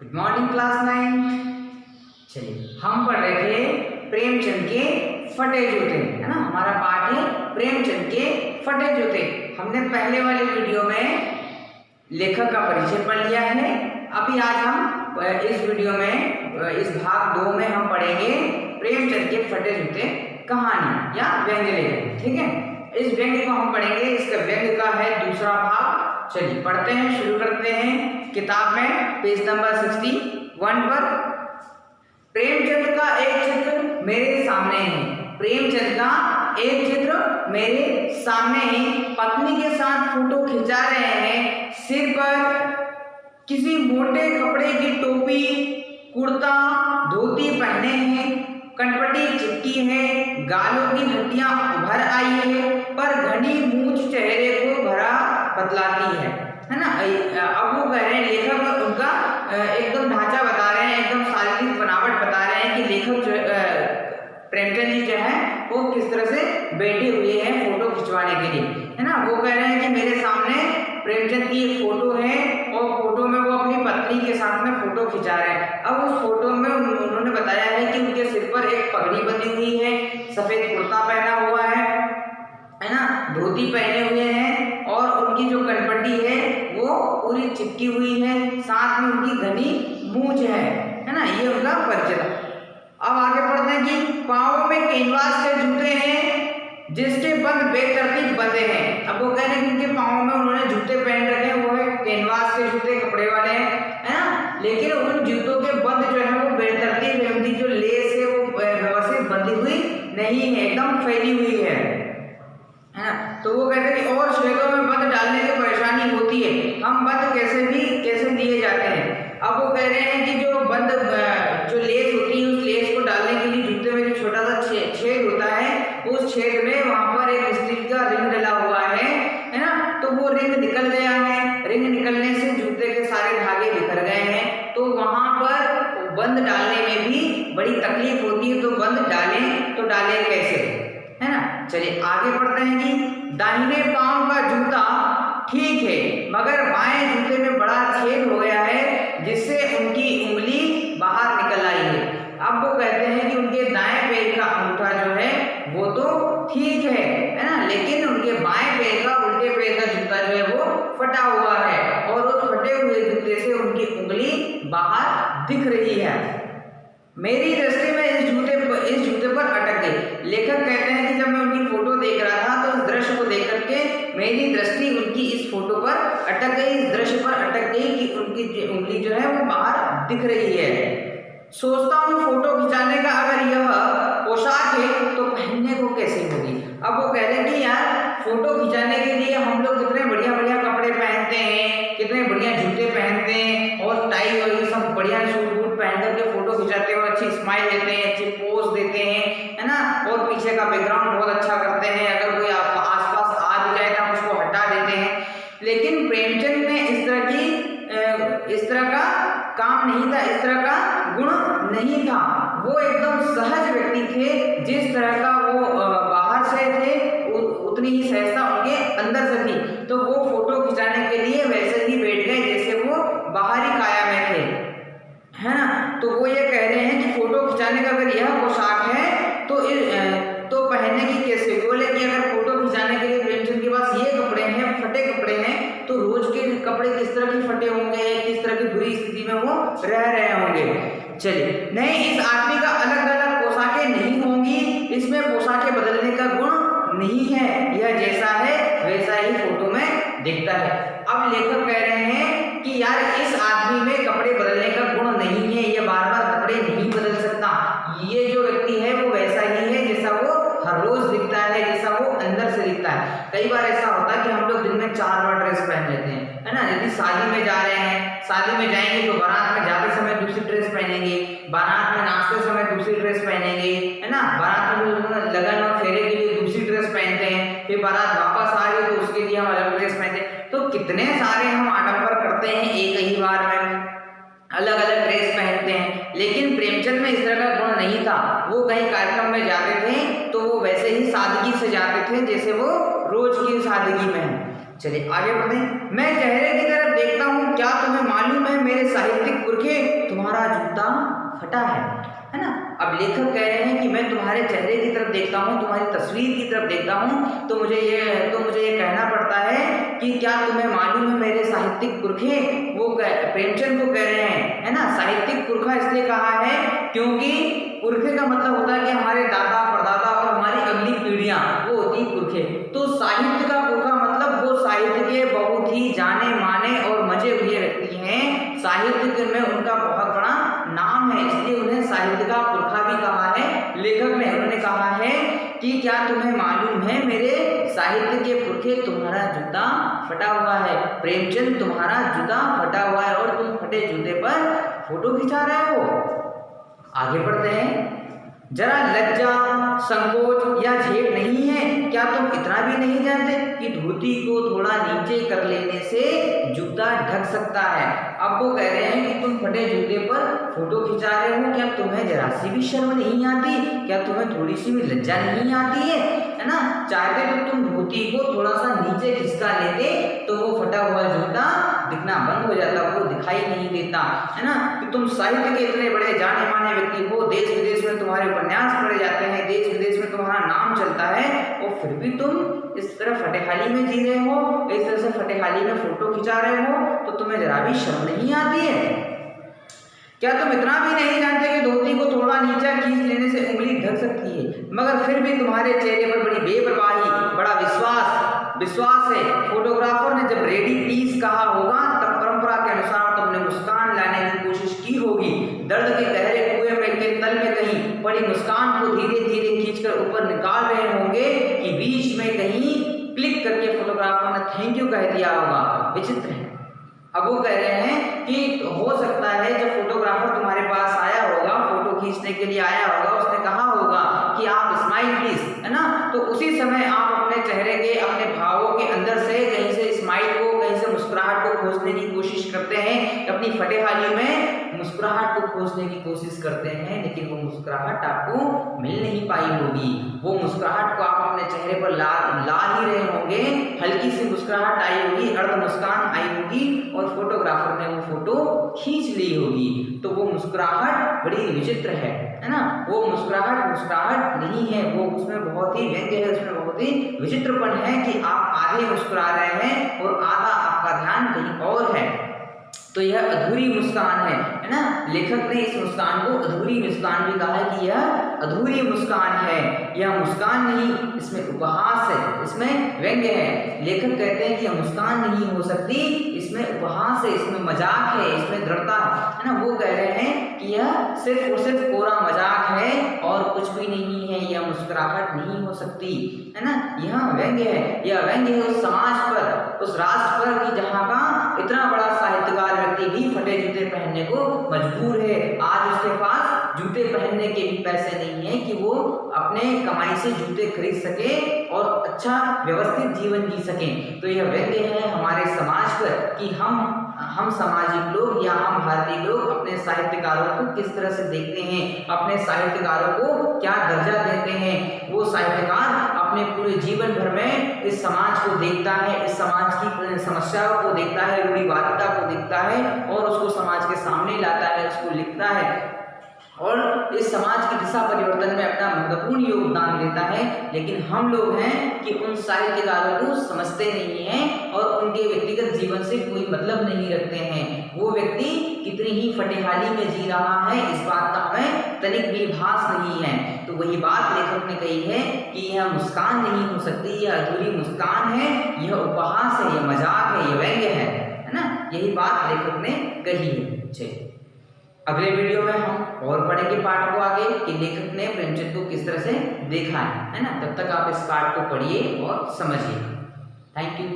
Good morning class 9। चलिए हम पढ़ रहे थे प्रेमचंद के फटे जूते, है ना। हमारा पाठ है प्रेमचंद के फटे जूते। हमने पहले वाले वीडियो में लेखक का परिचय पढ़ लिया है। अभी आज हम इस वीडियो में इस भाग 2 में हम पढ़ेंगे प्रेमचंद के फटे जूते कहानी या व्यंग्य लेखन। ठीक है, इस व्यंग्य को हम पढ़ेंगे। इसका व्यंग्य का है दूसरा भाग। चलिए पढ़ते हैं, शुरू करते हैं। किताब में पेज नंबर 61 पर प्रेमचंद का एक चित्र मेरे सामने है। प्रेमचंद का एक चित्र मेरे सामने है। पत्नी के साथ फोटो खिंचा रहे हैं। सिर पर किसी मोटे कपड़े की टोपी, कुर्ता, धोती पहने हैं। कनपटी चिपकी है, गालों की हड्डियां उभर आई है, पर घनी मूंछ चेहरे को भरा बतलाती है ना। अब वो कह रहे हैं, लेखक उनका एकदम ढांचा बता रहे हैं, एकदम शारीरिक बनावट बता रहे हैं कि लेखक जो प्रेमचंद जी जो है वो किस तरह से बैठे हुए हैं फोटो खिंचवाने के लिए, है ना। वो कह रहे हैं कि मेरे सामने प्रेमचंद की एक फोटो है और फोटो में वो अपनी पत्नी के साथ में फोटो खिंचा रहे हैं। अब उस फोटो में उन्होंने बताया है कि उनके सिर पर एक पगड़ी बंधी हुई है, सफेद कुर्ता पहना हुआ है ना, धोती पहने हुए हैं और उनकी जो कनपटी है वो पूरी चिपकी हुई है, साथ में उनकी घनी मूंछ है ना। ये उनका परिचय। अब आगे पढ़ते हैं कि पाँव में कैनवास के जूते हैं जिसके बंद बेतरतीब बंधे हैं। अब वो कह रहे हैं कि उनके पाँव में उन्होंने जूते पहन रखे हैं, वो है कैनवास के जूते, कपड़े वाले हैं, है ना। लेकिन उन जूतों के बंद जो है वो बेतरतीब है, उनकी जो लेस है वो व्यवस्थित बंधी हुई नहीं है, एकदम फैली हुई है ना। तो वो कहते हैं कि और छेदों में बंद डालने की परेशानी होती है, हम बंद कैसे दिए जाते हैं। अब वो कह रहे हैं कि जो बंद जो लेस होती है, उस लेस को डालने के लिए जूते में जो छोटा सा छेद होता है, उस छेद में वहां पर एक स्टील का रिंग डला हुआ है ना। तो वो रिंग निकल गया है, रिंग निकलने से जूते के सारे धागे बिखर गए हैं। तो वहां पर बंद डालने में भी बड़ी तकलीफ होती है। तो बंद डालें तो डालें कैसे, है ना। चलिए आगे पढ़ते हैं कि दाहिने पांव का जूता ठीक है, मगर बाएं जूते में बड़ा छेद हो गया है जिससे उनकी उंगली बाहर निकल आई है। अब वो कहते हैं कि उनके दाएं पैर का अंगूठा जो है वो तो ठीक है ना, लेकिन उनके बाएं पैर का, उल्टे पैर का जूता जो है वो फटा हुआ है और उस फटे हुए जूते से उनकी उंगली बाहर दिख रही है। मेरी दृष्टि में इस जूते पर अटक गई। लेखक कहते हैं कि जब मैं उनकी फोटो देख रहा था तो इस दृश्य को देख करके मेरी दृष्टि उनकी इस फोटो पर अटक गई, इस दृश्य पर अटक गई कि उनकी उंगली जो है वो बाहर दिख रही है। सोचता हूँ फोटो खिंचाने का अगर यह पोशाक है तो पहनने को कैसे होगी। अब वो कह रहे हैं कि यार फोटो खिंचाने के लिए हम लोग कितने बढ़िया बढ़िया कपड़े पहनते हैं, कितने बढ़िया जूते पहनते हैं और टाई और ये सब बढ़िया सूट वूट पहन करके फोटो खिंचाते हैं और अच्छी स्माइल देते हैं, अच्छी पोज देते हैं, है ना। और पीछे का बैकग्राउंड बहुत अच्छा करते हैं, अगर कोई आसपास आ भी जाए तो हम उसको हटा देते हैं। लेकिन प्रेमचंद में इस तरह का काम नहीं था, इस तरह का गुण नहीं था। वो एकदम सहज व्यक्ति थे, जिस तरह का वो बाहर से थे उतनी ही सहजता उनके अंदर से थी। तो वो फोटो खिंचाने के लिए वैसे ही बैठ गए जैसे वो बाहरी काया में थे, है ना। तो वो ये कह रहे हैं कि फोटो खिंचाने का अगर यह पोशाक है तो पहनने की कैसे। बोले कि अगर फोटो खिंचाने के लिए प्रेमचंद के पास ये कपड़े हैं, फटे कपड़े हैं, तो रोज के कपड़े किस तरह के फटे होंगे, किस तरह की बुरी स्थिति में वो रह रहे होंगे। चलिए, नहीं, इस आदमी का अलग अलग पोशाकें नहीं होंगी, इसमें पोशाकें बदलने का गुण नहीं है, यह जैसा है वैसा ही फोटो में दिखता है। अब लेखक कह रहे हैं कि यार इस आदमी में कपड़े बदलने का गुण नहीं है, ये बार बार कपड़े नहीं बदल सकता। ये जो व्यक्ति है वो वैसा ही है जैसा वो हर रोज दिखता है, जैसा वो अंदर से दिखता है। कई बार ऐसा होता है कि हम लोग दिन में 4 बार ड्रेस पहन लेते हैं, है ना। यदि शादी में जा रहे हैं, शादी में जाएंगे तो बारात में जाते समय दूसरी ड्रेस पहनेंगे, बारात में नाचते समय दूसरी ड्रेस पहनेंगे, है ना। बारात में लगन और फेरे के लिए दूसरी ड्रेस पहनते हैं, फिर बारात वापस आ रही तो उसके लिए हम अलग ड्रेस पहनते हैं। तो कितने सारे हम आडंबर करते हैं, एक ही बार में अलग अलग ड्रेस पहनते हैं। लेकिन प्रेमचंद में इस तरह का गुण नहीं था। वो कहीं कार्यक्रम में जाते थे तो वो वैसे ही सादगी से जाते थे जैसे वो रोज की सादगी में है। चलिए आगे बढ़ते हैं। मैं चेहरे की तरफ देखता हूँ, क्या तुम्हें मालूम है मेरे साहित्यिक पुरखे, तुम्हारा जूता फटा है ना। अब लेखक कह रहे हैं कि मैं तुम्हारे चेहरे की तरफ देखता हूँ, तुम्हारी तस्वीर की तरफ देखता हूँ, तो मुझे ये कहना पड़ता है कि क्या तुम्हें मालूम है मेरे साहित्यिक पुरखे, वो प्रेमचंद को कह रहे हैं, है ना। साहित्यिक पुरखा इसलिए कहा है क्योंकि पुरखे का मतलब होता है कि हमारे दादा परदादा और हमारी अगली पीढ़ियां, वो होती पुरखे। तो साहित्य का पुरखा मतलब वो साहित्य के बहुत ही जाने माने और मजे हुए व्यक्ति हैं, साहित्य में उनका बहुत बड़ा नाम है, इसलिए उन्हें साहित्य का पुरखा भी कहा है लेखक ने। उन्होंने कहा है कि क्या तुम्हें मालूम है मेरे साहित्य के पुरखे, तुम्हारा जूता फटा हुआ है। प्रेमचंद, तुम्हारा जूता फटा हुआ है और तुम फटे जूते पर फोटो खिंचा रहे हो। आगे बढ़ते हैं। जरा लज्जा, संकोच या झेप नहीं है क्या? तुम इतना भी नहीं जानते कि धोती को थोड़ा नीचे कर लेने से जूता ढक सकता है। अब वो कह रहे हैं कि तुम फटे जूते पर फोटो खिंचा रहे हो, क्या तुम्हें जरा सी भी शर्म नहीं आती? क्या तुम्हें थोड़ी सी भी लज्जा नहीं आती है ना? चाहते तो तुम धोती को थोड़ा सा नीचे खिसका लेते तो वो फटा हुआ जूता दिखना बंद हो जाता, वो दिखाई नहीं देता, है ना। कि तुम साहित्य के इतने बड़े जाने माने व्यक्ति हो, देश विदेश में तुम्हारे उपन्यास पढ़े जाते हैं, देश विदेश में तुम्हारा नाम चलता है, और फिर भी तुम इस तरह फटेहाली में जी रहे हो, इस तरह से फटेहाली में फोटो खिंचा रहे हो, तो तुम्हें जरा भी शर्म नहीं आती है? क्या तुम इतना भी नहीं जानते कि धोती को थोड़ा नीचे खींच लेने से उंगली ढक सकती है? मगर फिर भी तुम्हारे चेहरे पर बड़ी बेपरवाही, बड़ा विश्वास है। फोटोग्राफर ने जब रेडी प्लीज कहा होगा तब परंपरा के अनुसार तुमने मुस्कान लाने की कोशिश की होगी। दर्द के गहरे कुएं के तल में कहीं पड़ी मुस्कान को धीरे धीरे खींचकर ऊपर निकाल रहे होंगे कि बीच में कहीं क्लिक करके फोटोग्राफर ने थैंक यू कह दिया होगा। विचित्र है। अब वो कह रहे हैं कि हो सकता है जब फोटोग्राफर तुम्हारे पास आया होगा, फोटो खींचने के लिए आया होगा, उसने कहा होगा कि आप स्माइल प्लीज, है ना। तो उसी समय आप अपने चेहरे के, अपने भावों के अंदर से कहीं से स्माइल को, कहीं से मुस्कुराहट को खोजने की कोशिश करते हैं, अपनी फटेहाली में मुस्कुराहट को खोजने की कोशिश करते हैं, लेकिन वो मुस्कुराहट आपको मिल नहीं पाई होगी। वो मुस्कुराहट को आप अपने चेहरे पर ला ही रहे होंगे, हल्की सी मुस्कुराहट आई होगी, अर्ध मुस्कान आई होगी और फोटोग्राफर ने वो फोटो खींच ली होगी। तो वो मुस्कुराहट बड़ी विचित्र है ना। वो मुस्कुराहट नहीं है, वो उसमें बहुत ही व्यंग्य है, उसमें बहुत ही विचित्रपन है कि आप आधे मुस्कुरा रहे हैं और आधा आपका ध्यान कहीं और है। तो यह अधूरी मुस्कान है ना। लेखक ने इस मुस्कान को अधूरी मुस्कान भी कहा है कि यह अधूरी मुस्कान है, यह मुस्कान नहीं, इसमें उपहास है, इसमें व्यंग्य है। लेखक कहते हैं कि यह मुस्कान नहीं हो सकती, इसमें उपहास है, इसमें मजाक है, इसमें दृढ़ता है ना। वो कह रहे हैं कि यह सिर्फ और सिर्फ कोरा मजाक है और कुछ भी नहीं है, यह मुस्कुराहट नहीं हो सकती, है ना। यह व्यंग्य है, यह व्यंग्य है उस समाज पर, उस राष्ट्र पर कि जहाँ का इतना बड़ा साहित्यकार व्यक्ति भी फटे जूते पहनने को मजबूर है। आज उसके पास जूते पहनने के भी पैसे नहीं है कि वो अपने कमाई से जूते खरीद सके और अच्छा व्यवस्थित जीवन जी सके। तो यह व्यंग्य है हमारे समाज पर कि हम सामाजिक लोग या हम भारतीय लोग अपने साहित्यकारों को किस तरह से देखते हैं, अपने साहित्यकारों को क्या दर्जा देते हैं। वो साहित्यकार अपने पूरे जीवन भर में इस समाज को देखता है, इस समाज की समस्याओं को देखता है, रूढ़िवादिता को देखता है और उसको समाज के सामने लाता है, उसको लिखता है और इस समाज की दिशा परिवर्तन में अपना महत्वपूर्ण योगदान देता है। लेकिन हम लोग हैं कि उन साहित्यकारों को समझते नहीं हैं और उनके व्यक्तिगत जीवन से कोई मतलब नहीं रखते हैं। वो व्यक्ति कितनी ही फटेहाली में जी रहा है, इस बात का हमें तनिक भी भास नहीं है। तो वही बात लेखक ने कही है कि यह मुस्कान नहीं हो सकती, यह अधूरी मुस्कान है, यह उपहास है, यह मजाक है, यह व्यंग्य है ना। यही बात लेखक ने कही है। अगले वीडियो में हम और पढ़ेंगे पाठ को आगे कि लेखक ने प्रेमचंद को किस तरह से देखा है ना। तब तक आप इस पाठ को पढ़िए और समझिए। Thank you.